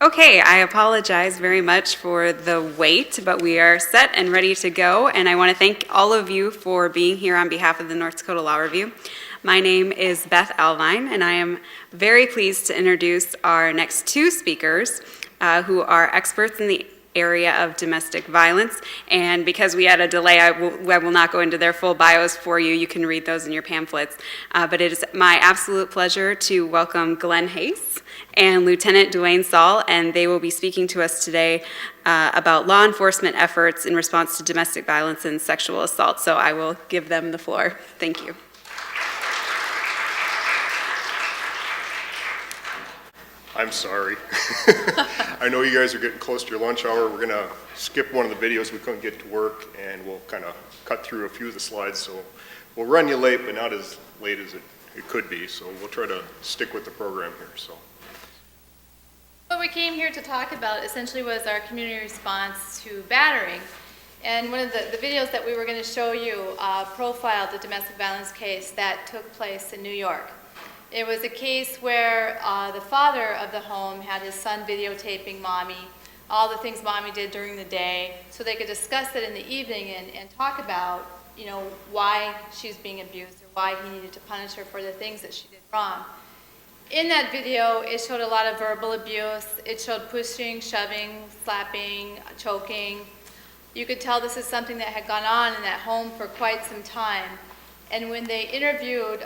Okay, I apologize very much for the wait, but we are set and ready to go, and I want to thank all of you for being here on behalf of the North Dakota Law Review. My name is Beth Alvine, and I am very pleased to introduce our next two speakers who are experts in the area of domestic violence, and because we had a delay, I will not go into their full bios for you. You can read those in your pamphlets, but it is my absolute pleasure to welcome Glen Hase and Lieutenant Duane Sall, and they will be speaking to us today about law enforcement efforts in response to domestic violence and sexual assault. So I will give them the floor. Thank you. I'm sorry. I know you guys are getting close to your lunch hour. We're going to skip one of the videos we couldn't get to work, and we'll kind of cut through a few of the slides. So we'll run you late, but not as late as it could be. So we'll try to stick with the program here. So what we came here to talk about essentially was our community response to battering. And one of the videos that we were going to show you profiled the domestic violence case that took place in New York. It was a case where the father of the home had his son videotaping mommy, all the things mommy did during the day, so they could discuss it in the evening and talk about, you know, why she's being abused or why he needed to punish her for the things that she did wrong. In that video, it showed a lot of verbal abuse. It showed pushing, shoving, slapping, choking. You could tell this is something that had gone on in that home for quite some time. And when they interviewed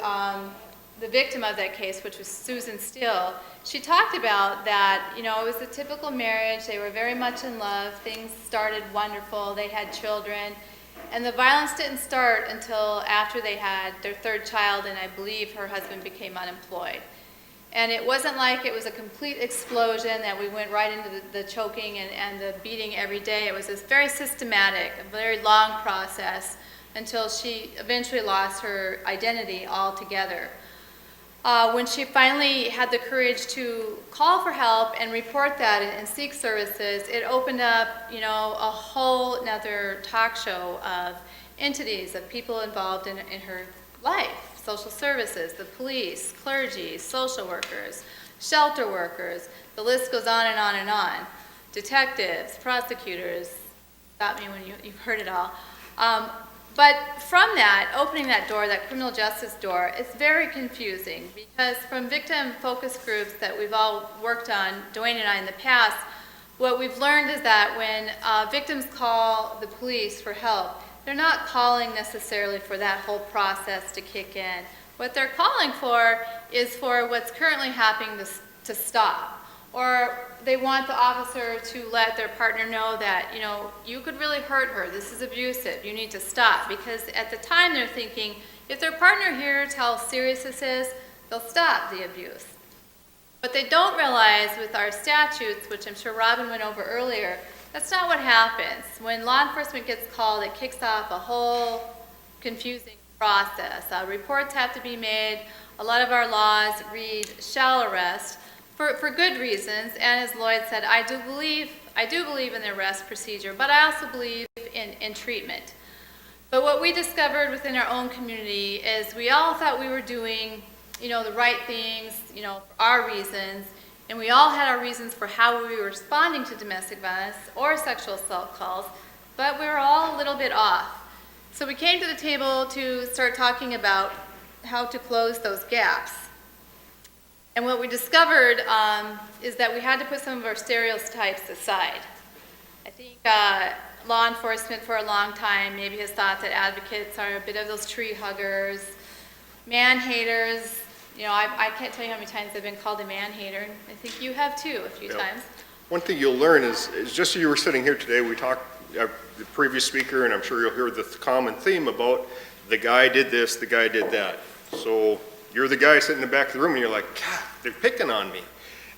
the victim of that case, which was Susan Steele, she talked about that, you know, it was a typical marriage. They were very much in love. Things started wonderful. They had children. And the violence didn't start until after they had their third child, and I believe her husband became unemployed. And it wasn't like it was a complete explosion that we went right into the choking and the beating every day. It was this very systematic, a very long process until she eventually lost her identity altogether. When she finally had the courage to call for help and report that and seek services, it opened up, you know, a whole nother talk show of entities, of people involved in her life. Social services, the police, clergy, social workers, shelter workers, the list goes on and on and on. Detectives, prosecutors, stop me when you've heard it all. But from that, opening that door, that criminal justice door, it's very confusing because from victim focus groups that we've all worked on, Duane and I in the past, what we've learned is that when victims call the police for help, they're not calling necessarily for that whole process to kick in. What they're calling for is for what's currently happening to stop. Or they want the officer to let their partner know that, you know, you could really hurt her. This is abusive. You need to stop. Because at the time they're thinking, if their partner hears how serious this is, they'll stop the abuse. But they don't realize with our statutes, which I'm sure Robin went over earlier, that's not what happens. When law enforcement gets called, it kicks off a whole confusing process. Reports have to be made. A lot of our laws read shall arrest for good reasons. And as Lloyd said, I do believe in the arrest procedure, but I also believe in treatment. But what we discovered within our own community is we all thought we were doing, you know, the right things, you know, for our reasons. And we all had our reasons for how we were responding to domestic violence or sexual assault calls, but we were all a little bit off. So we came to the table to start talking about how to close those gaps. And what we discovered is that we had to put some of our stereotypes aside. I think law enforcement for a long time maybe has thought that advocates are a bit of those tree huggers, man-haters. You know, I can't tell you how many times I've been called a man-hater, and I think you have too a few times. one thing you'll learn is just as you were sitting here today, we talked, the previous speaker, and I'm sure you'll hear the common theme about the guy did this, the guy did that. So you're the guy sitting in the back of the room and you're like, God, they're picking on me.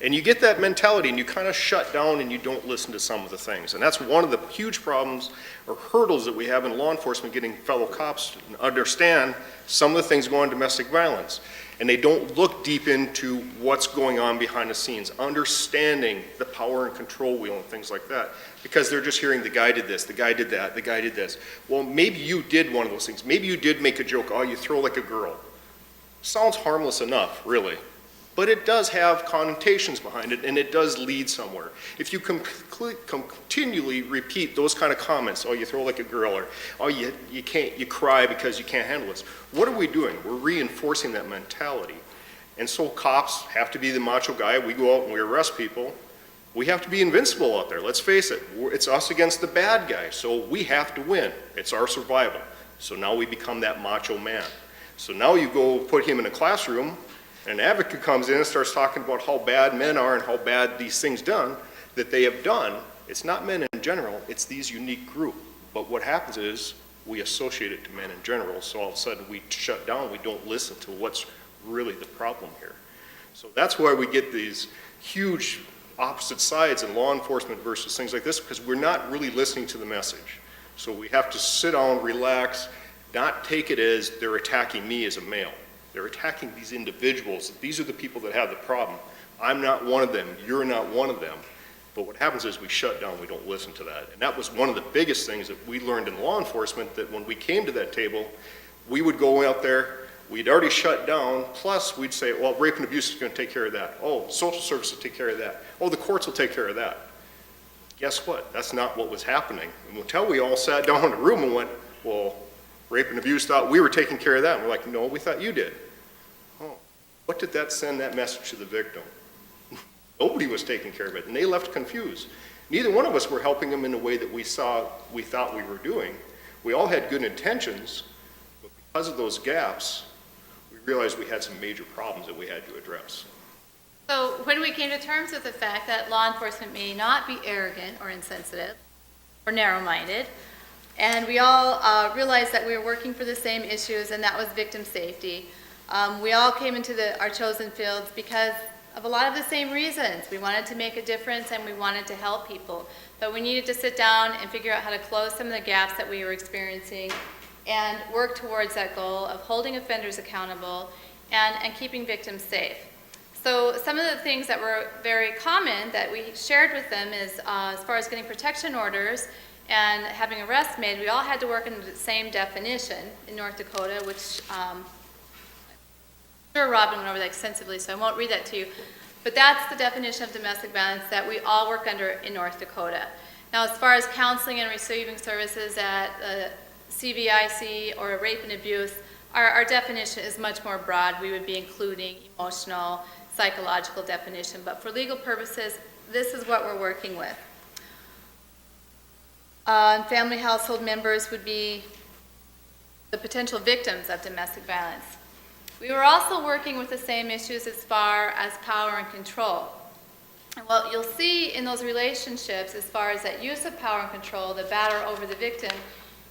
And you get that mentality and you kind of shut down and you don't listen to some of the things. And that's one of the huge problems or hurdles that we have in law enforcement, getting fellow cops to understand some of the things going on in domestic violence. And they don't look deep into what's going on behind the scenes, understanding the power and control wheel and things like that. Because they're just hearing the guy did this, the guy did that, the guy did this. Well, maybe you did one of those things. Maybe you did make a joke, oh, you throw like a girl. Sounds harmless enough, really. but it does have connotations behind it, and it does lead somewhere. If you continually repeat those kind of comments, oh, you throw like a girl, or oh, you cry because you can't handle this, what are we doing? We're reinforcing that mentality. And so cops have to be the macho guy. We go out and we arrest people. We have to be invincible out there. Let's face it. It's us against the bad guy. So we have to win. It's our survival. So now we become that macho man. So now you go put him in a classroom, and an advocate comes in and starts talking about how bad men are and how bad these things that they have done. It's not men in general. It's these unique group. But what happens is we associate it to men in general. So all of a sudden we shut down. We don't listen to what's really the problem here. So that's why we get these huge opposite sides in law enforcement versus things like this, because we're not really listening to the message. So we have to sit down, relax, not take it as they're attacking me as a male. They're attacking these individuals. These are the people that have the problem. I'm not one of them. You're not one of them. But what happens is we shut down. We don't listen to that. And that was one of the biggest things that we learned in law enforcement, that when we came to that table, we would go out there, we'd already shut down, plus we'd say, well, rape and abuse is going to take care of that. Oh, social services will take care of that. Oh, the courts will take care of that. Guess what? That's not what was happening. And until we all sat down in a room and went, well, rape and abuse thought we were taking care of that. And we're like, no, we thought you did. Oh, what did that send that message to the victim? Nobody was taking care of it, and they left confused. Neither one of us were helping them in the way that we thought we were doing. We all had good intentions, but because of those gaps, we realized we had some major problems that we had to address. So when we came to terms with the fact that law enforcement may not be arrogant or insensitive or narrow-minded, and we all realized that we were working for the same issues, and that was victim safety. We all came into our chosen fields because of a lot of the same reasons. We wanted to make a difference and we wanted to help people. But we needed to sit down and figure out how to close some of the gaps that we were experiencing and work towards that goal of holding offenders accountable and keeping victims safe. So some of the things that were very common that we shared with them is as far as getting protection orders and having arrests made, we all had to work under the same definition in North Dakota, which I'm sure Robin went over that extensively, so I won't read that to you. But that's the definition of domestic violence that we all work under in North Dakota. Now, as far as counseling and receiving services at CVIC or rape and abuse, our definition is much more broad. We would be including emotional, psychological definition. But for legal purposes, this is what we're working with. Family household members would be the potential victims of domestic violence. We were also working with the same issues as far as power and control. And what you'll see in those relationships as far as that use of power and control, the batter over the victim,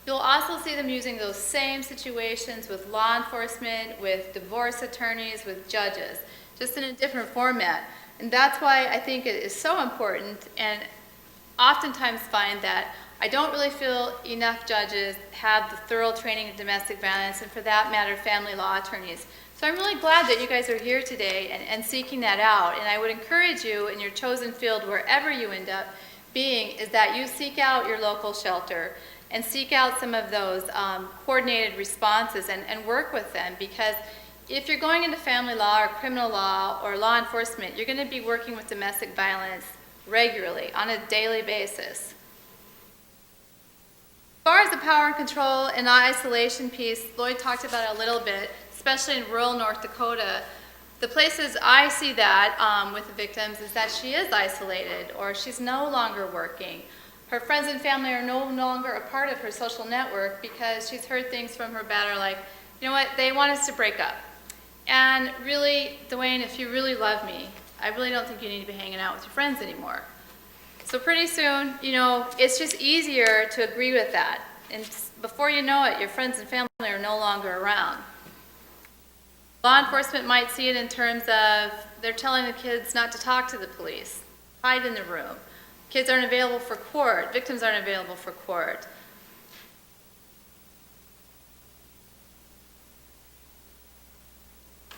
you'll also see them using those same situations with law enforcement, with divorce attorneys, with judges, just in a different format. And that's why I think it is so important, and oftentimes find that I don't really feel enough judges have the thorough training in domestic violence, and for that matter, family law attorneys. So I'm really glad that you guys are here today and seeking that out. And I would encourage you in your chosen field, wherever you end up being, is that you seek out your local shelter and seek out some of those coordinated responses and work with them. Because if you're going into family law or criminal law or law enforcement, you're going to be working with domestic violence regularly on a daily basis. As far as the power and control and isolation piece, Lloyd talked about it a little bit, especially in rural North Dakota. The places I see that with the victims is that she is isolated or she's no longer working. Her friends and family are no longer a part of her social network because she's heard things from her batter like, you know what, they want us to break up. And really, Duane, if you really love me, I really don't think you need to be hanging out with your friends anymore. So pretty soon, you know, it's just easier to agree with that. And before you know it, your friends and family are no longer around. Law enforcement might see it in terms of they're telling the kids not to talk to the police, hide in the room. Kids aren't available for court, victims aren't available for court.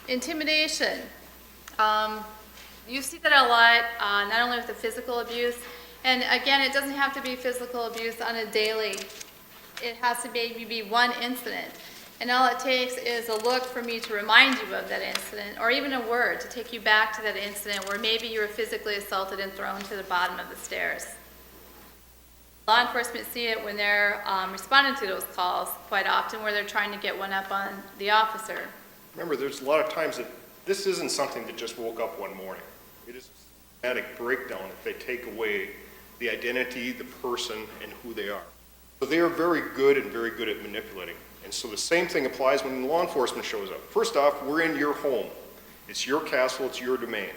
Intimidation. You see that a lot, not only with the physical abuse, and again, it doesn't have to be physical abuse on a daily. It has to maybe be one incident. And all it takes is a look for me to remind you of that incident, or even a word to take you back to that incident where maybe you were physically assaulted and thrown to the bottom of the stairs. Law enforcement see it when they're responding to those calls quite often, where they're trying to get one up on the officer. Remember, there's a lot of times that this isn't something that just woke up one morning. It is a systematic breakdown if they take away the identity, the person, and who they are. So they are very good at manipulating. And so the same thing applies when law enforcement shows up. First off, we're in your home. It's your castle, it's your domain,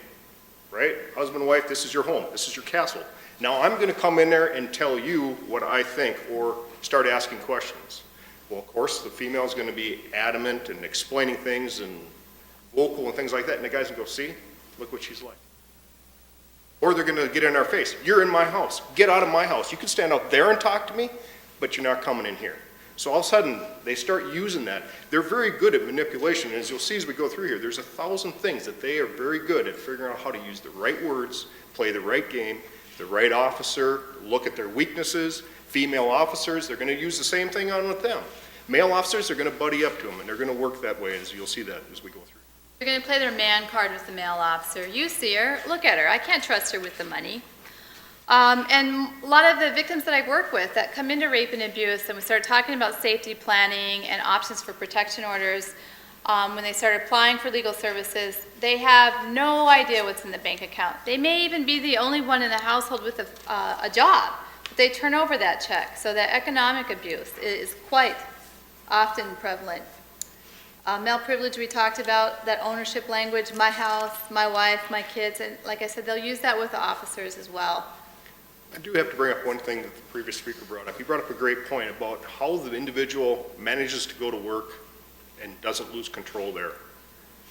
right? Husband, wife, this is your home, this is your castle. Now I'm gonna come in there and tell you what I think or start asking questions. Well, of course, the female is gonna be adamant and explaining things and vocal and things like that, and the guys will go, see, look what she's like. Or they're gonna get in our face, you're in my house, get out of my house. You can stand out there and talk to me, but you're not coming in here. So all of a sudden, they start using that. They're very good at manipulation, and as you'll see as we go through here, there's 1,000 things that they are very good at figuring out how to use the right words, play the right game, the right officer, look at their weaknesses. Female officers, they're gonna use the same thing on with them. Male officers, they're gonna buddy up to them, and they're gonna work that way, as you'll see that as we go through. They're going to play their man card with the male officer. You see her, look at her. I can't trust her with the money. And a lot of the victims that I work with that come into rape and abuse, and we start talking about safety planning and options for protection orders, when they start applying for legal services, they have no idea what's in the bank account. They may even be the only one in the household with a job, but they turn over that check. So that economic abuse is quite often prevalent. Male privilege, we talked about, that ownership language, my house, my wife, my kids, and like I said, they'll use that with the officers as well. I do have to bring up one thing that the previous speaker brought up. He brought up a great point about how the individual manages to go to work and doesn't lose control there.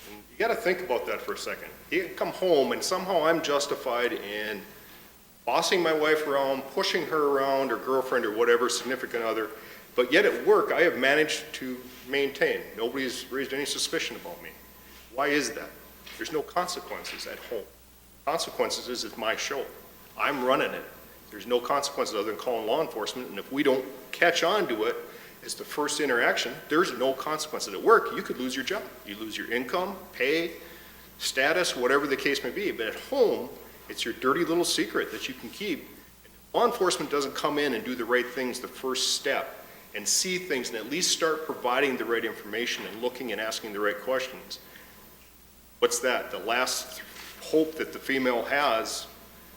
And you got to think about that for a second. He can come home and somehow I'm justified in bossing my wife around, pushing her around, or girlfriend or whatever, significant other, but yet at work I have managed to maintain. Nobody's raised any suspicion about me. Why is that? There's no consequences at home. Consequences is it's my show. I'm running it. There's no consequences other than calling law enforcement, and if we don't catch on to it as the first interaction, there's no consequences. At work, you could lose your job. You lose your income, pay, status, whatever the case may be. But at home, it's your dirty little secret that you can keep. And if law enforcement doesn't come in and do the right things the first step and see things and at least start providing the right information and looking and asking the right questions, what's that? The last hope that the female has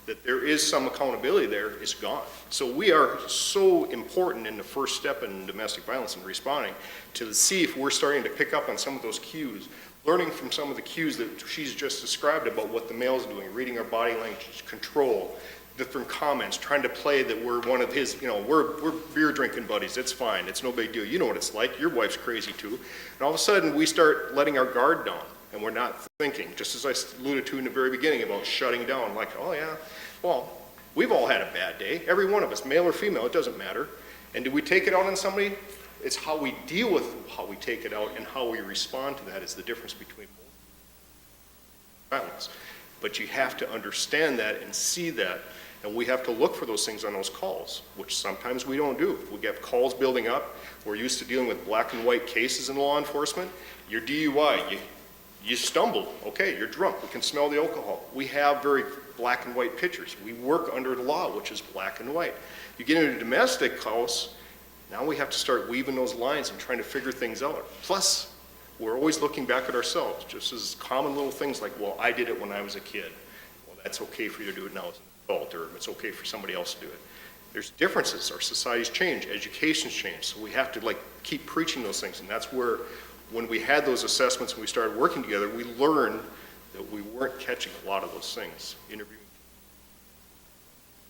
that there is some accountability there is gone. So we are so important in the first step in domestic violence and responding to see if we're starting to pick up on some of those cues, learning from some of the cues that she's just described about what the male's doing, reading our body language, control, different comments, trying to play that we're one of his, we're beer drinking buddies, it's fine, it's no big deal. You know what it's like, your wife's crazy too. And all of a sudden we start letting our guard down. And we're not thinking, just as I alluded to in the very beginning about shutting down, like, oh yeah, well, we've all had a bad day, every one of us, male or female, it doesn't matter. And do we take it out on somebody? It's how we deal with how we take it out and how we respond to that is the difference between violence. But you have to understand that and see that, and we have to look for those things on those calls, which sometimes we don't do. We get calls building up, we're used to dealing with black and white cases in law enforcement. Your DUI, you stumbled, okay, you're drunk, we can smell the alcohol. We have very black and white pictures. We work under the law, which is black and white. You get into a domestic house, now we have to start weaving those lines and trying to figure things out. Plus, we're always looking back at ourselves, just as common little things like, well, I did it when I was a kid. Well, that's okay for you to do it now as an adult, or it's okay for somebody else to do it. There's differences, our societies change, education's changed, so we have to keep preaching those things, and that's where when we had those assessments and we started working together, we learned that we weren't catching a lot of those things. Interviewing.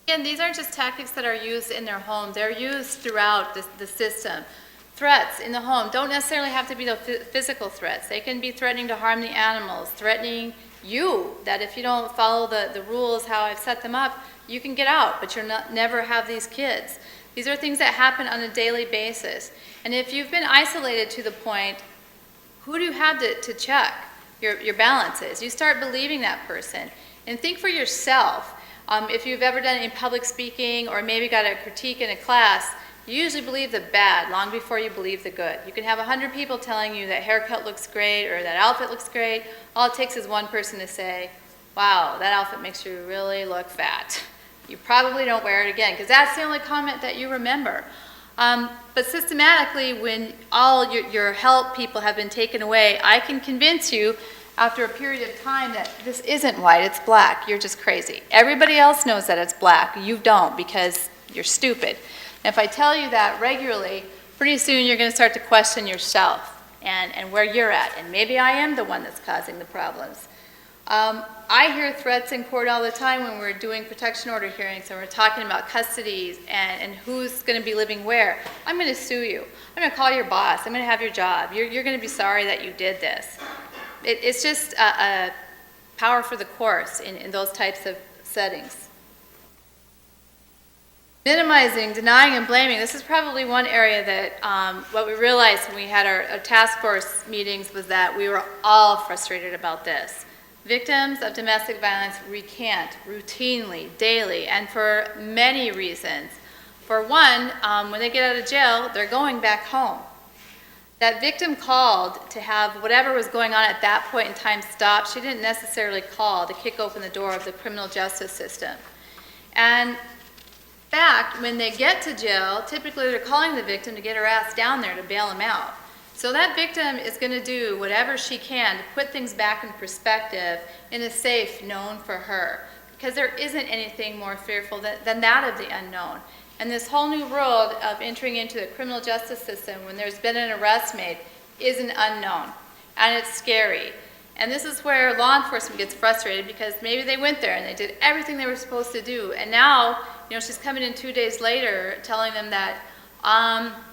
And these aren't just tactics that are used in their home. They're used throughout the system. Threats in the home don't necessarily have to be the physical threats. They can be threatening to harm the animals, threatening you, that if you don't follow the rules, how I've set them up, you can get out, but you'll never have these kids. These are things that happen on a daily basis. And if you've been isolated to the point, who do you have to check your balances? You start believing that person. And think for yourself, if you've ever done it in public speaking or maybe got a critique in a class, you usually believe the bad long before you believe the good. You can have 100 people telling you that haircut looks great or that outfit looks great. All it takes is one person to say, wow, that outfit makes you really look fat. You probably don't wear it again, because that's the only comment that you remember. But systematically, when all your help people have been taken away, I can convince you after a period of time that this isn't white, it's black. You're just crazy. Everybody else knows that it's black. You don't, because you're stupid. And if I tell you that regularly, pretty soon you're going to start to question yourself and where you're at. And maybe I am the one that's causing the problems. I hear threats in court all the time when we're doing protection order hearings and we're talking about custody and who's going to be living where. I'm going to sue you. I'm going to call your boss. I'm going to have your job. You're going to be sorry that you did this. It's just a power for the courts in those types of settings. Minimizing, denying, and blaming. This is probably one area that what we realized when we had our task force meetings was that we were all frustrated about this. Victims of domestic violence recant routinely, daily, and for many reasons. For one, when they get out of jail, they're going back home. That victim called to have whatever was going on at that point in time stopped. She didn't necessarily call to kick open the door of the criminal justice system. And in fact, when they get to jail, typically they're calling the victim to get her ass down there to bail him out. So that victim is going to do whatever she can to put things back in perspective in a safe known for her, because there isn't anything more fearful than that of the unknown. And this whole new world of entering into the criminal justice system when there's been an arrest made is an unknown, and it's scary. And this is where law enforcement gets frustrated, because maybe they went there and they did everything they were supposed to do, and now, she's coming in 2 days later telling them that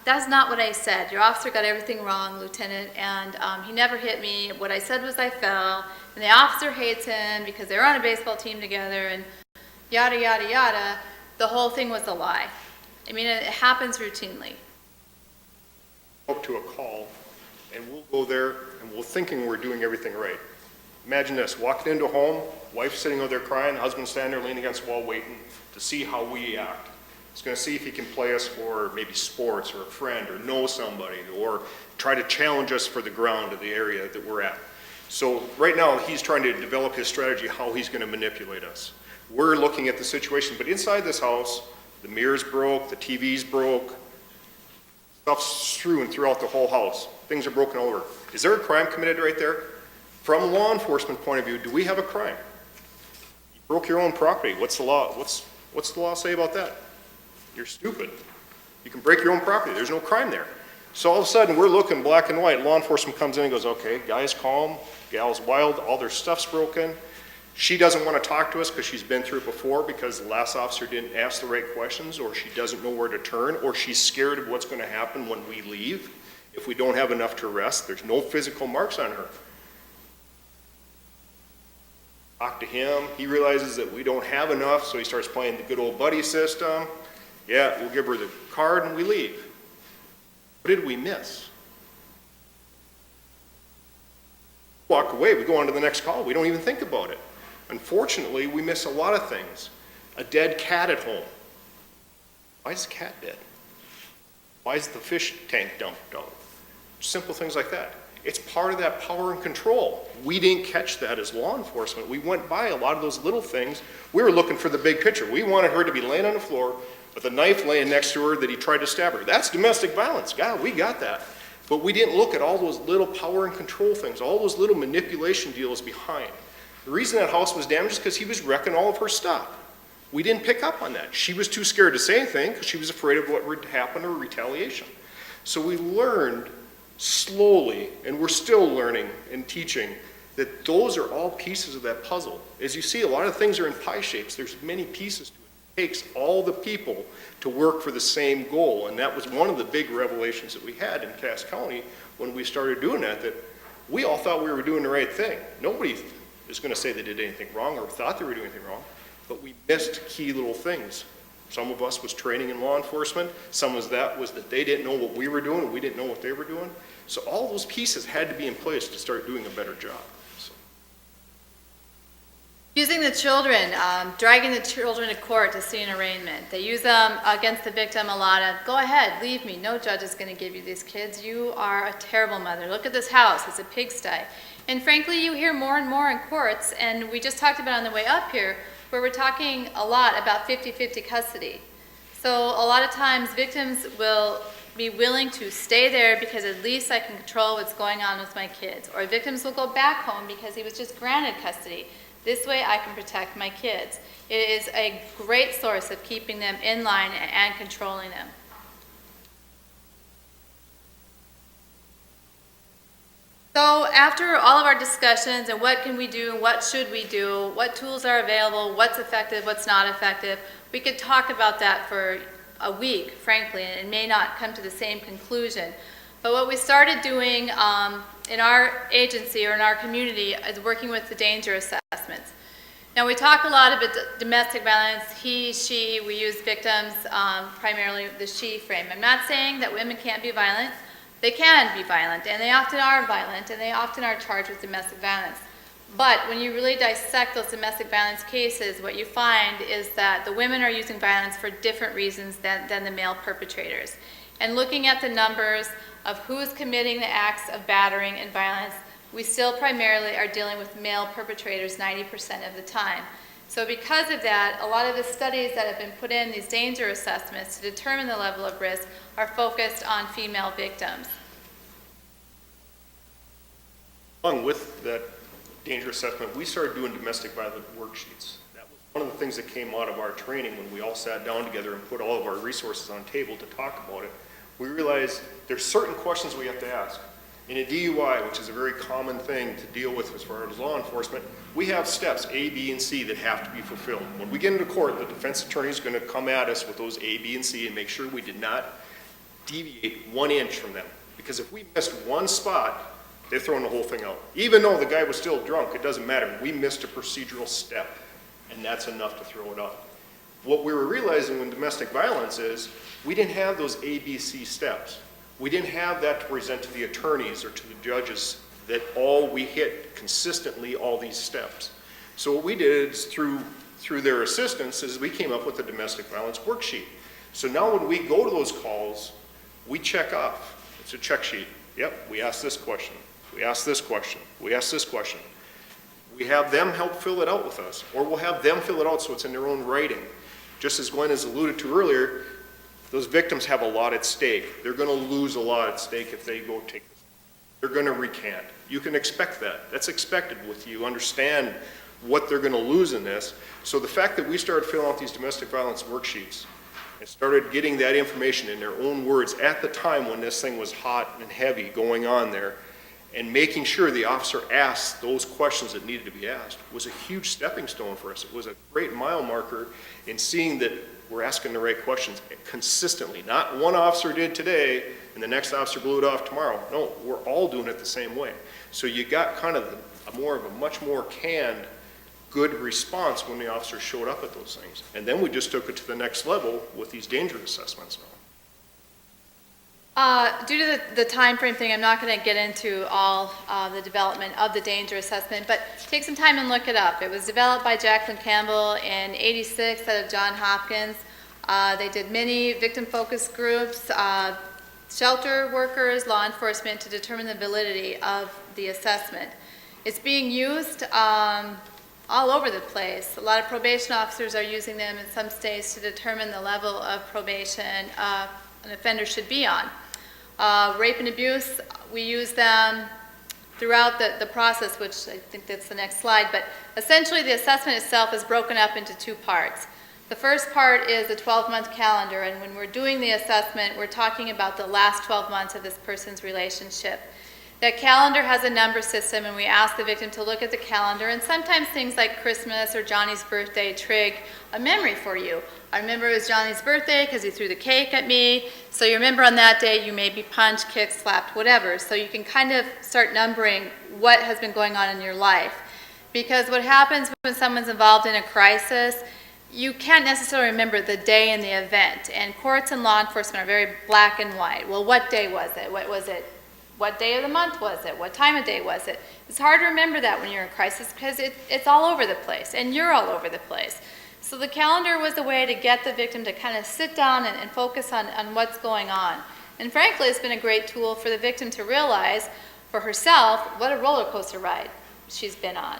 that's not what I said. Your officer got everything wrong, Lieutenant, and he never hit me. What I said was I fell, and the officer hates him because they were on a baseball team together, and yada, yada, yada. The whole thing was a lie. I mean, it happens routinely. Up to a call, and we'll go there, and we're thinking we're doing everything right. Imagine this, walking into a home, wife sitting over there crying, husband standing there leaning against the wall waiting to see how we act. He's going to see if he can play us for maybe sports or a friend or know somebody or try to challenge us for the ground of the area that we're at. So right now he's trying to develop his strategy how he's going to manipulate us. We're looking at the situation, but inside this house, the mirrors broke, the TV's broke, stuff's strewn throughout the whole house. Things are broken all over. Is there a crime committed right there? From a law enforcement point of view, do we have a crime? You broke your own property. What's the law? What's the law say about that? You're stupid. You can break your own property. There's no crime there. So all of a sudden, we're looking black and white. Law enforcement comes in and goes, okay, guy's calm, gal's wild, all their stuff's broken. She doesn't want to talk to us because she's been through it before because the last officer didn't ask the right questions, or she doesn't know where to turn, or she's scared of what's going to happen when we leave. If we don't have enough to arrest, there's no physical marks on her. Talk to him. He realizes that we don't have enough, so he starts playing the good old buddy system. Yeah, we'll give her the card and we leave. What did we miss? Walk away, we go on to the next call. We don't even think about it. Unfortunately, we miss a lot of things. A dead cat at home. Why is the cat dead? Why is the fish tank dumped out? Simple things like that. It's part of that power and control. We didn't catch that as law enforcement. We went by a lot of those little things. We were looking for the big picture. We wanted her to be laying on the floor with a knife laying next to her that he tried to stab her. That's domestic violence. God, we got that. But we didn't look at all those little power and control things, all those little manipulation deals behind. The reason that house was damaged is because he was wrecking all of her stuff. We didn't pick up on that. She was too scared to say anything because she was afraid of what would happen or retaliation. So we learned slowly, and we're still learning and teaching, that those are all pieces of that puzzle. As you see, a lot of things are in pie shapes. There's many pieces to it. It takes all the people to work for the same goal, and that was one of the big revelations that we had in Cass County when we started doing that we all thought we were doing the right thing. Nobody is going to say they did anything wrong or thought they were doing anything wrong, but we missed key little things. Some of us was training in law enforcement. Some was that they didn't know what we were doing and we didn't know what they were doing. So all those pieces had to be in place to start doing a better job. So. Using the children, dragging the children to court to see an arraignment. They use them against the victim a lot of, go ahead, leave me. No judge is going to give you these kids. You are a terrible mother. Look at this house. It's a pigsty. And frankly, you hear more and more in courts, and we just talked about on the way up here, where we're talking a lot about 50-50 custody. So a lot of times victims will be willing to stay there because at least I can control what's going on with my kids. Or victims will go back home because he was just granted custody. This way I can protect my kids. It is a great source of keeping them in line and controlling them. So after all of our discussions and what can we do, what should we do, what tools are available, what's effective, what's not effective, we could talk about that for a week, frankly, and it may not come to the same conclusion. But what we started doing in our agency or in our community is working with the danger assessments. Now we talk a lot about domestic violence, he, she, we use victims, primarily the she frame. I'm not saying that women can't be violent. They can be violent, and they often are violent, and they often are charged with domestic violence. But when you really dissect those domestic violence cases, what you find is that the women are using violence for different reasons than the male perpetrators. And looking at the numbers of who's committing the acts of battering and violence, we still primarily are dealing with male perpetrators 90% of the time. So because of that, a lot of the studies that have been put in, these danger assessments to determine the level of risk, are focused on female victims. Along with that danger assessment, we started doing domestic violence worksheets. That was one of the things that came out of our training when we all sat down together and put all of our resources on the table to talk about it. We realized there's certain questions we have to ask. In a DUI, which is a very common thing to deal with as far as law enforcement, we have steps A, B, and C that have to be fulfilled. When we get into court, the defense attorney is going to come at us with those A, B, and C and make sure we did not deviate 1 inch from them. Because if we missed one spot, they're throwing the whole thing out. Even though the guy was still drunk, it doesn't matter. We missed a procedural step, and that's enough to throw it out. What we were realizing in domestic violence is we didn't have those A, B, C steps. We didn't have that to present to the attorneys or to the judges that we hit consistently all these steps. So what we did is through their assistance is we came up with a domestic violence worksheet. So now when we go to those calls, we check off. It's a check sheet. Yep, we asked this question. We asked this question. We asked this question. We have them help fill it out with us, or we'll have them fill it out so it's in their own writing. Just as Glenn has alluded to earlier, those victims have a lot at stake. They're going to lose a lot at stake if they go take this. They're going to recant. You can expect that. That's expected with you. Understand what they're going to lose in this. So the fact that we started filling out these domestic violence worksheets and started getting that information in their own words at the time when this thing was hot and heavy going on there, and making sure the officer asked those questions that needed to be asked was a huge stepping stone for us. It was a great mile marker in seeing that we're asking the right questions consistently. Not one officer did today and the next officer blew it off tomorrow. No, we're all doing it the same way. So you got kind of a much more canned, good response when the officer showed up at those things. And then we just took it to the next level with these danger assessments now. Due to the time frame thing, I'm not going to get into all the development of the danger assessment, but take some time and look it up. It was developed by Jacqueline Campbell in '86 out of Johns Hopkins. They did many victim-focused groups, shelter workers, law enforcement to determine the validity of the assessment. It's being used all over the place. A lot of probation officers are using them in some states to determine the level of probation an offender should be on. Rape and abuse, we use them throughout the process, which I think that's the next slide, but essentially the assessment itself is broken up into two parts. The first part is a 12-month calendar, and when we're doing the assessment, we're talking about the last 12 months of this person's relationship. That calendar has a number system, and we ask the victim to look at the calendar, and sometimes things like Christmas or Johnny's birthday trigger a memory for you. I remember it was Johnny's birthday because he threw the cake at me, so you remember on that day you may be punched, kicked, slapped, whatever. So you can kind of start numbering what has been going on in your life. Because what happens when someone's involved in a crisis, you can't necessarily remember the day and the event, and courts and law enforcement are very black and white. Well, what day was it? What was it? What day of the month was it? What time of day was it? It's hard to remember that when you're in crisis because it's all over the place, and you're all over the place. So the calendar was a way to get the victim to kind of sit down and focus on what's going on. And frankly, it's been a great tool for the victim to realize for herself what a roller coaster ride she's been on.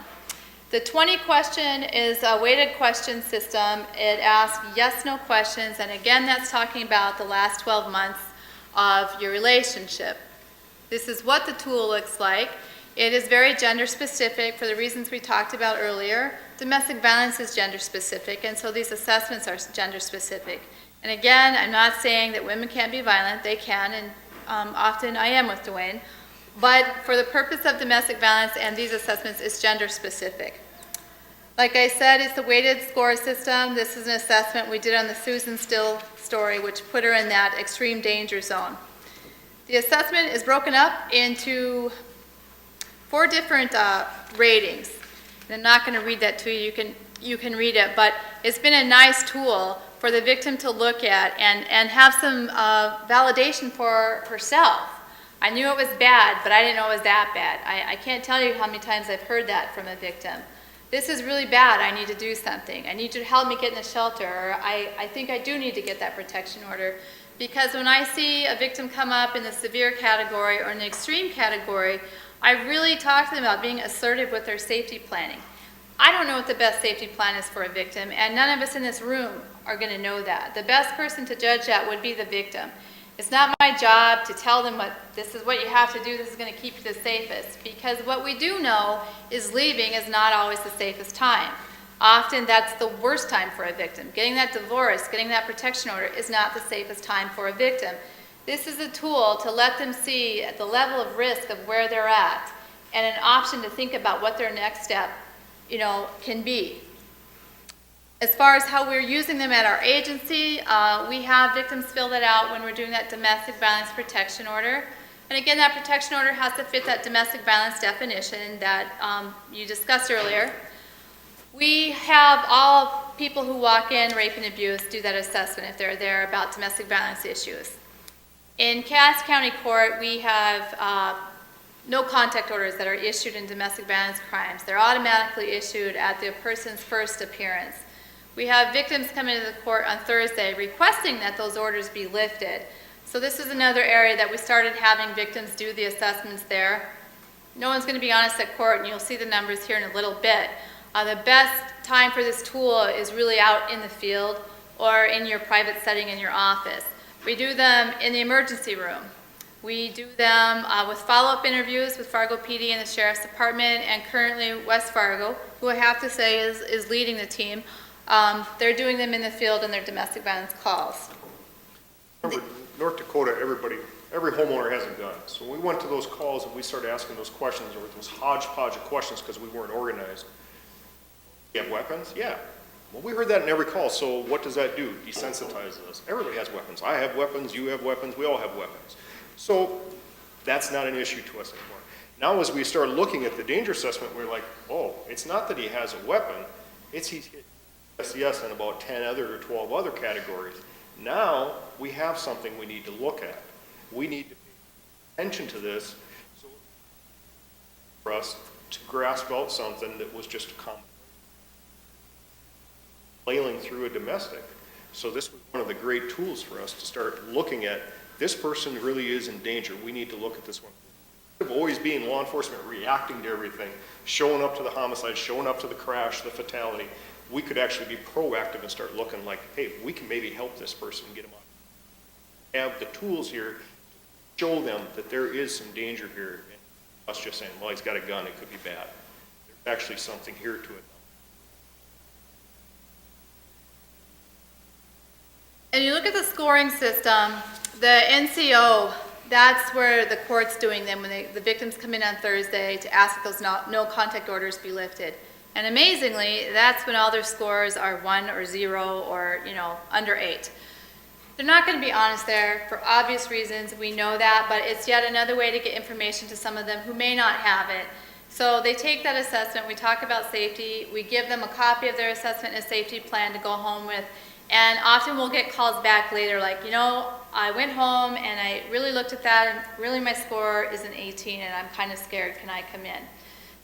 The 20 question is a weighted question system. It asks yes/no questions, and again, that's talking about the last 12 months of your relationship. This is what the tool looks like. It is very gender specific for the reasons we talked about earlier. Domestic violence is gender specific, and so these assessments are gender specific. And again, I'm not saying that women can't be violent. They can, and often I am with Duane. But for the purpose of domestic violence and these assessments, it's gender specific. Like I said, it's a weighted score system. This is an assessment we did on the Susan Still story, which put her in that extreme danger zone. The assessment is broken up into 4 different ratings. And I'm not going to read that to you. You can read it, but it's been a nice tool for the victim to look at and have some validation for herself. I knew it was bad, but I didn't know it was that bad. I can't tell you how many times I've heard that from a victim. This is really bad, I need to do something. I need you to help me get in the shelter, or I think I do need to get that protection order. Because when I see a victim come up in the severe category or in the extreme category, I really talk to them about being assertive with their safety planning. I don't know what the best safety plan is for a victim, and none of us in this room are going to know that. The best person to judge that would be the victim. It's not my job to tell them this is what you have to do, this is going to keep you the safest, because what we do know is leaving is not always the safest time. Often that's the worst time for a victim. Getting that divorce, getting that protection order is not the safest time for a victim. This is a tool to let them see at the level of risk of where they're at and an option to think about what their next step, can be. As far as how we're using them at our agency, we have victims fill that out when we're doing that domestic violence protection order. And again, that protection order has to fit that domestic violence definition that you discussed earlier. We have all people who walk in, rape and abuse, do that assessment if they're there about domestic violence issues. In Cass County Court, we have no contact orders that are issued in domestic violence crimes. They're automatically issued at the person's first appearance. We have victims come into the court on Thursday requesting that those orders be lifted. So this is another area that we started having victims do the assessments there. No one's going to be honest at court, and you'll see the numbers here in a little bit. The best time for this tool is really out in the field or in your private setting in your office. We do them in the emergency room. We do them with follow-up interviews with Fargo PD and the Sheriff's Department, and currently West Fargo, who I have to say is leading the team. They're doing them in the field in their domestic violence calls. Remember, North Dakota, every homeowner has a gun. So we went to those calls and we started asking those questions, or those hodgepodge of questions because we weren't organized. You have weapons? Yeah. Well, we heard that in every call, so what does that do? Desensitizes us. Everybody has weapons. I have weapons, you have weapons, we all have weapons. So that's not an issue to us anymore. Now as we start looking at the danger assessment, we're like, oh, it's not that he has a weapon, it's he's hit SES in about 10 other or 12 other categories. Now we have something we need to look at. We need to pay attention to this so for us to grasp out something that was just a common flailing through a domestic. So this was one of the great tools for us to start looking at, this person really is in danger. We need to look at this one. Instead of always being law enforcement reacting to everything, showing up to the homicide, showing up to the crash, the fatality, we could actually be proactive and start looking like, hey, we can maybe help this person get them out. Have the tools here to show them that there is some danger here. And us just saying, well, he's got a gun, it could be bad. There's actually something here to it. And you look at the scoring system, the NCO, that's where the court's doing them when the victims come in on Thursday to ask that those no contact orders be lifted. And amazingly, that's when all their scores are 1 or 0 or, under 8. They're not going to be honest there for obvious reasons. We know that, but it's yet another way to get information to some of them who may not have it. So they take that assessment, we talk about safety, we give them a copy of their assessment and safety plan to go home with, And often we'll get calls back later like, you know, I went home and I really looked at that and really my score is an 18 and I'm kind of scared, can I come in?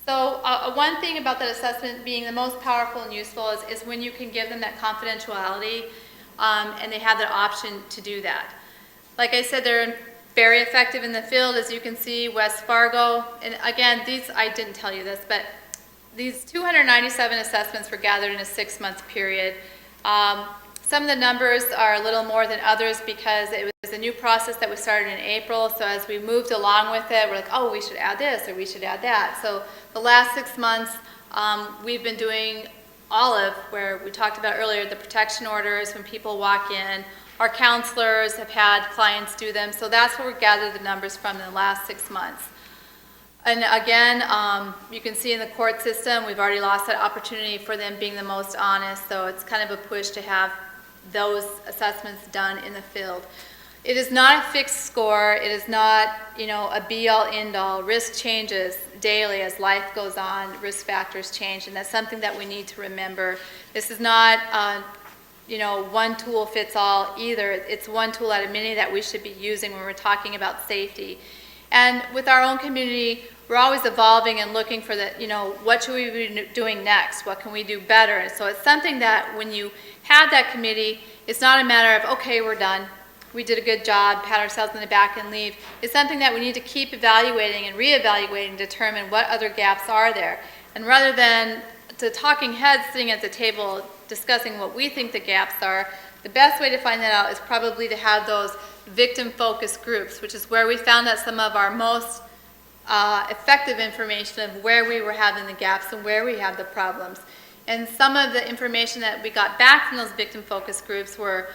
So one thing about that assessment being the most powerful and useful is when you can give them that confidentiality and they have the option to do that. Like I said, they're very effective in the field, as you can see, West Fargo. And again, these, I didn't tell you this, but these 297 assessments were gathered in a 6-month period. Some of the numbers are a little more than others because it was a new process that we started in April. So as we moved along with it, we're like, oh, we should add this or we should add that. So the last 6 months, we've been doing all of where we talked about earlier, the protection orders when people walk in. Our counselors have had clients do them. So that's where we gathered the numbers from in the last 6 months. And again, you can see in the court system, we've already lost that opportunity for them being the most honest. So it's kind of a push to have those assessments done in the field. It is not a fixed score. It is not, you know, a be-all, end-all. Risk changes daily as life goes on. Risk factors change, and that's something that we need to remember. This is not, you know, one tool fits all either. It's one tool out of many that we should be using when we're talking about safety. And with our own community, we're always evolving and looking for the, you know, what should we be doing next? What can we do better? And so it's something that when you have that committee, it's not a matter of, okay, we're done. We did a good job, pat ourselves in the back and leave. It's something that we need to keep evaluating and reevaluating to determine what other gaps are there. And rather than the talking heads sitting at the table discussing what we think the gaps are, the best way to find that out is probably to have those victim-focused groups, which is where we found out some of our most effective information of where we were having the gaps and where we have the problems. And some of the information that we got back from those victim-focused groups were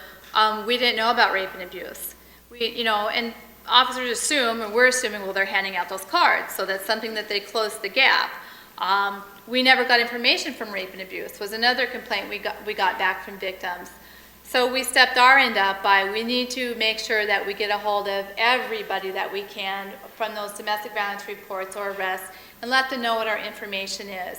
we didn't know about rape and abuse. You know, and officers assume, and we're assuming, well, they're handing out those cards, so that's something that they closed the gap. We never got information from rape and abuse was another complaint we got back from victims. So we stepped our end up by we need to make sure that we get a hold of everybody that we can from those domestic violence reports or arrests and let them know what our information is.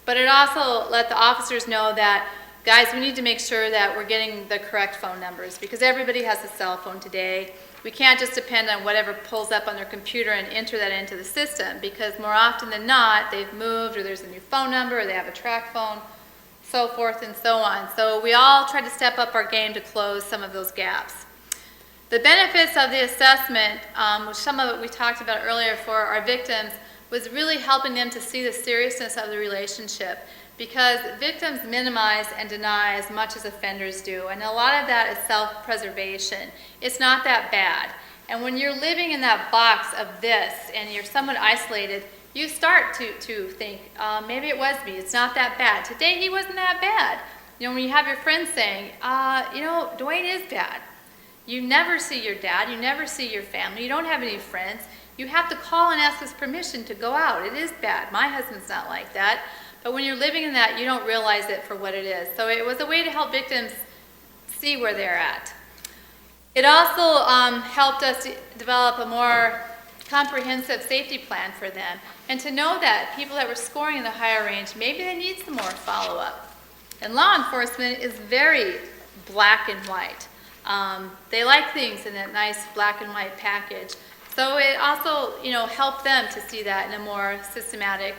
But it also let the officers know that, guys, we need to make sure that we're getting the correct phone numbers because everybody has a cell phone today. We can't just depend on whatever pulls up on their computer and enter that into the system because more often than not, they've moved or there's a new phone number or they have a track phone, so forth and so on. So we all try to step up our game to close some of those gaps. The benefits of the assessment, which some of it we talked about earlier for our victims, was really helping them to see the seriousness of the relationship because victims minimize and deny as much as offenders do, and a lot of that is self-preservation. It's not that bad. And when you're living in that box of this and you're somewhat isolated, you start to think, maybe it was me, it's not that bad. Today he wasn't that bad. You know, when you have your friends saying, you know, Duane is bad. You never see your dad, you never see your family, you don't have any friends. You have to call and ask his permission to go out. It is bad. My husband's not like that. But when you're living in that, you don't realize it for what it is. So it was a way to help victims see where they're at. It also helped us to develop a more comprehensive safety plan for them and to know that people that were scoring in the higher range, maybe they need some more follow-up. And law enforcement is very black and white. They like things in that nice black and white package. So it also, you know, helped them to see that in a more systematic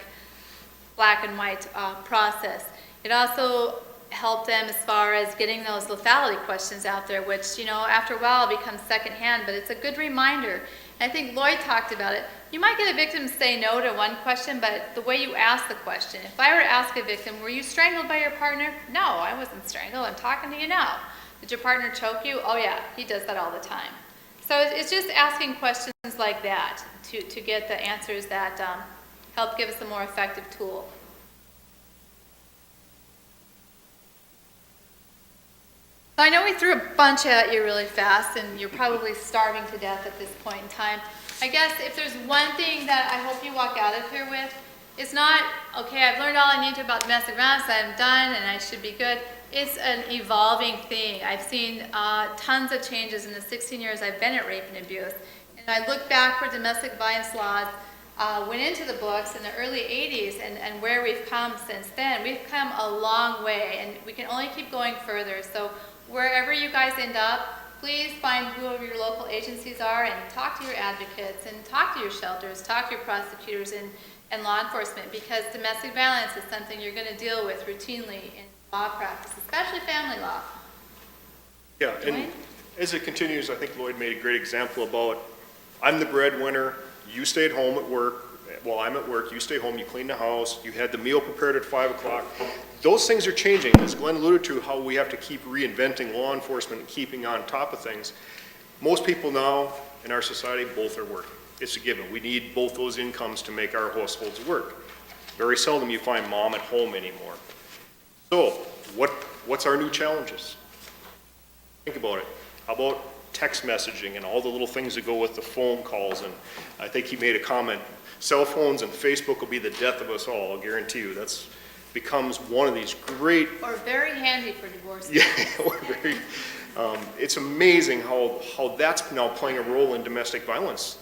black and white process. It also helped them as far as getting those lethality questions out there, which, you know, after a while becomes secondhand, but it's a good reminder. And I think Lloyd talked about it. You might get a victim to say no to one question, but the way you ask the question. If I were to ask a victim, were you strangled by your partner? No, I wasn't strangled. I'm talking to you now. Did your partner choke you? Oh yeah, he does that all the time. So it's just asking questions like that to get the answers that help give us a more effective tool. So I know we threw a bunch at you really fast, and you're probably starving to death at this point in time. I guess if there's one thing that I hope you walk out of here with, it's not, okay, I've learned all I need to about domestic violence, I'm done, and I should be good. It's an evolving thing. I've seen tons of changes in the 16 years I've been at rape and abuse. And I look back where domestic violence laws went into the books in the early 80s and where we've come since then. We've come a long way, and we can only keep going further. So wherever you guys end up, please find whoever your local agencies are and talk to your advocates and talk to your shelters, talk to your prosecutors and law enforcement, because domestic violence is something you're going to deal with routinely in law practice, especially family law. Yeah, and Duane? as it continues, I think Lloyd made a great example about, I'm the breadwinner, you stayed home at work, while I'm at work, you stay home, you clean the house, you had the meal prepared at 5 o'clock. Those things are changing, as Glenn alluded to, how we have to keep reinventing law enforcement and keeping on top of things. Most people now in our society, both are working. It's a given. We need both those incomes to make our households work. Very seldom you find mom at home anymore. So, what's our new challenges? Think about it. How about text messaging and all the little things that go with the phone calls? And I think he made a comment, cell phones and Facebook will be the death of us all, I'll guarantee you. That's becomes one of these great... Or very handy for divorce. Yeah, or very, it's amazing how that's now playing a role in domestic violence.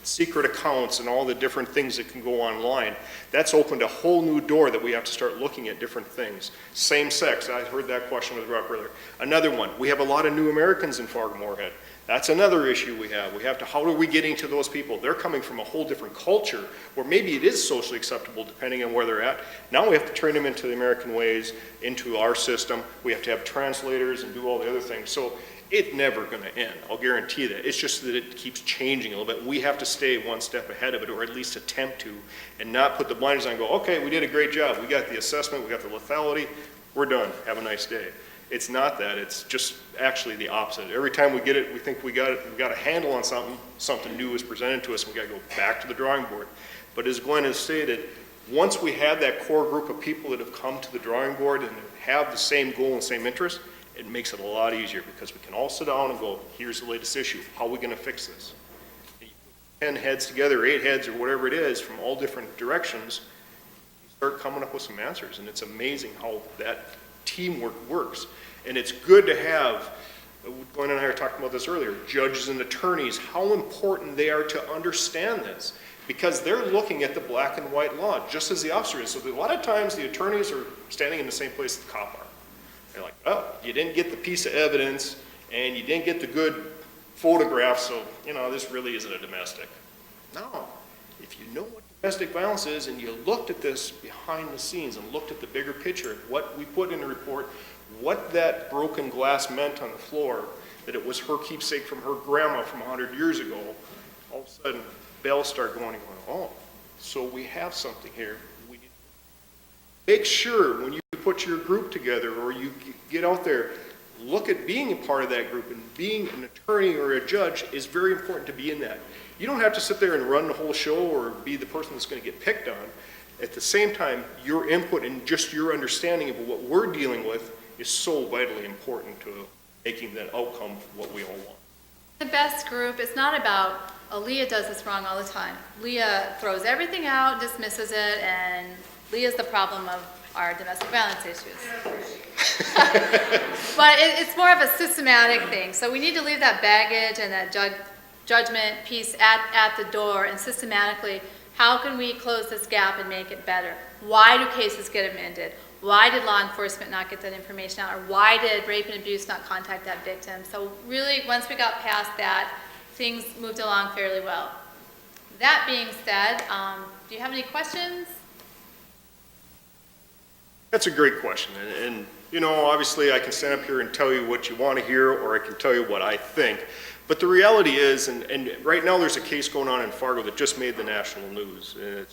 Secret accounts and all the different things that can go online. That's opened a whole new door that we have to start looking at different things. Same sex, I heard that question with Rob earlier. Another one, we have a lot of new Americans in Fargo-Moorhead. That's another issue we have. How are we getting to those people? They're coming from a whole different culture where maybe it is socially acceptable depending on where they're at. Now we have to turn them into the American ways, into our system. We have to have translators and do all the other things. So it's never going to end. I'll guarantee that. It's just that it keeps changing a little bit. We have to stay one step ahead of it, or at least attempt to, and not put the blinders on and go, okay, we did a great job. We got the assessment, we got the lethality, we're done. Have a nice day. It's not that. It's just actually the opposite. Every time we get it, we think we got a handle on something new is presented to us, and we got to go back to the drawing board. But as Glenn has stated, once we have that core group of people that have come to the drawing board and have the same goal and same interest, it makes it a lot easier because we can all sit down and go, here's the latest issue. How are we going to fix this? 10 heads together, 8 heads, or whatever it is from all different directions, you start coming up with some answers. And it's amazing how that teamwork works. And it's good to have, Glenn and I were talking about this earlier, judges and attorneys, how important they are to understand this. Because they're looking at the black and white law, just as the officer is. So a lot of times the attorneys are standing in the same place the cop are. They're like, oh, you didn't get the piece of evidence, and you didn't get the good photograph, so, this really isn't a domestic. No. If you know what domestic violence is, and you looked at this behind the scenes and looked at the bigger picture, what we put in the report, what that broken glass meant on the floor, that it was her keepsake from her grandma from 100 years ago, all of a sudden, bells start going and going, oh, so we have something here. We need to make sure when you put your group together or you get out there, look at being a part of that group, and being an attorney or a judge is very important to be in that. You don't have to sit there and run the whole show or be the person that's going to get picked on. At the same time, your input and just your understanding of what we're dealing with is so vitally important to making that outcome what we all want. The best group, it's not about, oh, Leah does this wrong all the time. Leah throws everything out, dismisses it, and Leah's the problem of our domestic violence issues. But it's more of a systematic thing. So we need to leave that baggage and that judgment piece at the door, and systematically, how can we close this gap and make it better? Why do cases get amended? Why did law enforcement not get that information out? Or why did rape and abuse not contact that victim? So really, once we got past that, things moved along fairly well. That being said, do you have any questions? That's a great question. And obviously I can stand up here and tell you what you want to hear, or I can tell you what I think. But the reality is, and right now there's a case going on in Fargo that just made the national news. And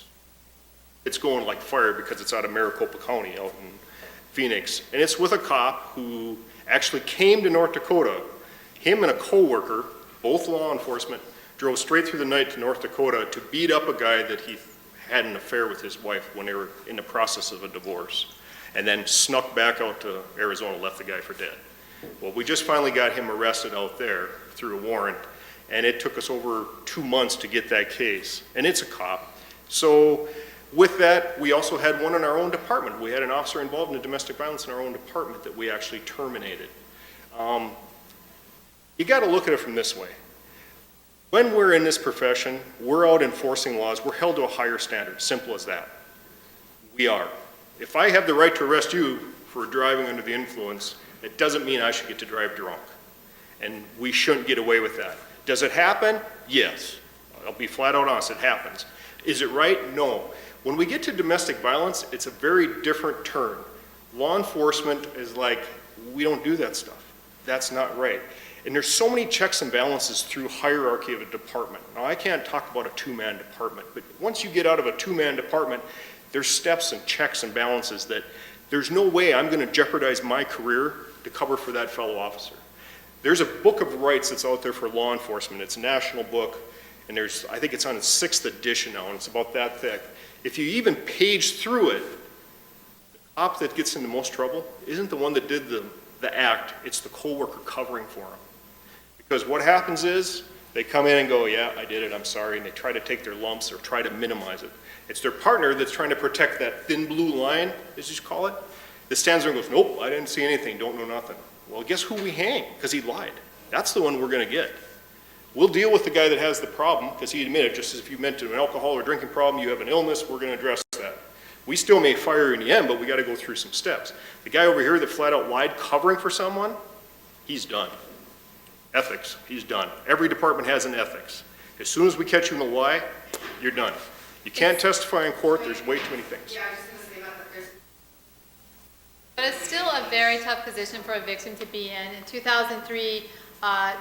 it's going like fire because it's out of Maricopa County out in Phoenix. And it's with a cop who actually came to North Dakota. Him and a co-worker, both law enforcement, drove straight through the night to North Dakota to beat up a guy that he had an affair with his wife when they were in the process of a divorce. And then snuck back out to Arizona, left the guy for dead. Well, we just finally got him arrested out there through a warrant, and it took us over 2 months to get that case. And it's a cop. So with that, we also had one in our own department. We had an officer involved in domestic violence in our own department that we actually terminated. You got to look at it from this way. When we're in this profession, we're out enforcing laws, we're held to a higher standard, simple as that. We are. If I have the right to arrest you for driving under the influence, It doesn't mean I should get to drive drunk. And we shouldn't get away with that. Does it happen? Yes. I'll be flat out honest, it happens. Is it right? No. When we get to domestic violence, it's a very different turn. Law enforcement is like, we don't do that stuff. That's not right. And there's so many checks and balances through hierarchy of a department. Now, I can't talk about a two-man department, but once you get out of a two-man department, there's steps and checks and balances that there's no way I'm going to jeopardize my career to cover for that fellow officer. There's a book of rights that's out there for law enforcement. It's a national book, and I think it's on its 6th edition now, and it's about that thick. If you even page through it, the cop that gets into most trouble isn't the one that did the act, it's the coworker covering for him. Because what happens is, they come in and go, yeah, I did it, I'm sorry, and they try to take their lumps or try to minimize it. It's their partner that's trying to protect that thin blue line, as you call it, that stands there and goes, nope, I didn't see anything, don't know nothing. Well, guess who we hang? Because he lied. That's the one we're going to get. We'll deal with the guy that has the problem, because he admitted, just as if you meant an alcohol or drinking problem, you have an illness, we're going to address that. We still may fire in the end, but we got to go through some steps. The guy over here that flat out lied covering for someone, he's done. Ethics, he's done. Every department has an ethics. As soon as we catch you in a lie, you're done. You can't testify in court, there's way too many things. Yeah, I was just going to say about the But it's still a very tough position for a victim to be in. In 2003,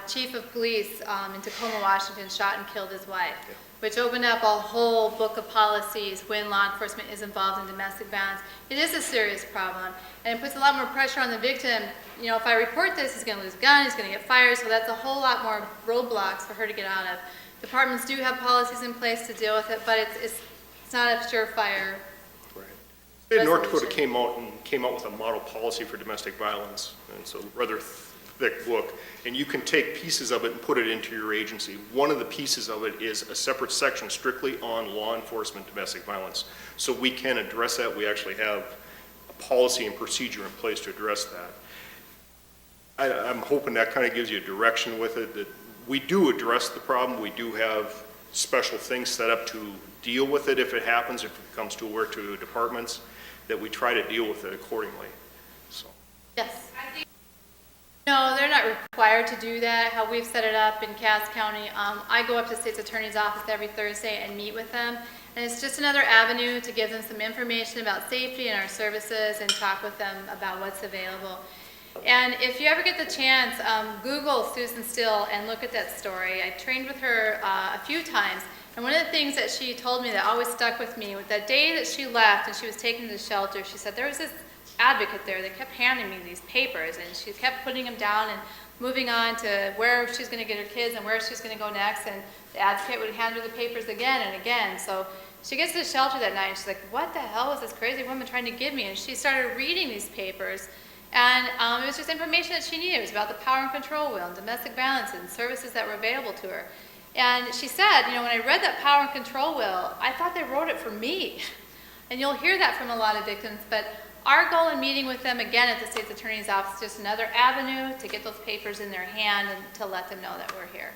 chief of police in Tacoma, Washington, shot and killed his wife, which opened up a whole book of policies when law enforcement is involved in domestic violence. It is a serious problem, and it puts a lot more pressure on the victim. You know, if I report this, he's going to lose a gun, he's going to get fired, so that's a whole lot more roadblocks for her to get out of. Departments do have policies in place to deal with it, but it's not a surefire. Right. State of North Dakota came out with a model policy for domestic violence, and it's a rather thick book, and you can take pieces of it and put it into your agency. One of the pieces of it is a separate section strictly on law enforcement domestic violence. So we can address that. We actually have a policy and procedure in place to address that. I'm hoping that kind of gives you a direction with it, that we do address the problem. We do have special things set up to deal with it if it happens, if it comes to departments, that we try to deal with it accordingly. So. Yes. No, they're not required to do that. How we've set it up in Cass County, I go up to the state's attorney's office every Thursday and meet with them. And it's just another avenue to give them some information about safety and our services and talk with them about what's available. And if you ever get the chance, Google Susan Still and look at that story. I trained with her a few times, and one of the things that she told me that always stuck with me was that day that she left and she was taken to the shelter, she said there was this advocate there that kept handing me these papers, and she kept putting them down and moving on to where she's going to get her kids and where she's going to go next, and the advocate would hand her the papers again and again. So she gets to the shelter that night and she's like, what the hell is this crazy woman trying to give me? And she started reading these papers. And it was just information that she needed. It was about the power and control wheel and domestic violence and services that were available to her. And she said, you know, when I read that power and control wheel, I thought they wrote it for me. And you'll hear that from a lot of victims. But our goal in meeting with them again at the state's attorney's office is just another avenue to get those papers in their hand and to let them know that we're here.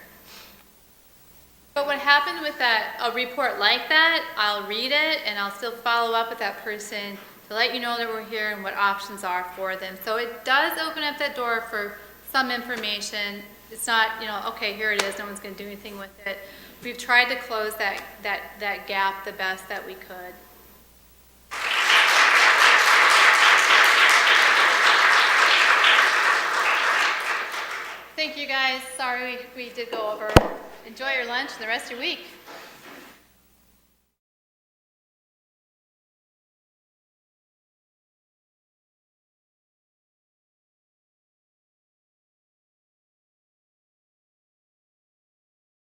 But what happened with a report like that, I'll read it and I'll still follow up with that person to let you know that we're here and what options are for them. So it does open up that door for some information. It's not, you know, okay, here it is, no one's going to do anything with it. We've tried to close that gap the best that we could. Thank you guys. Sorry we did go over. Enjoy your lunch and the rest of your week.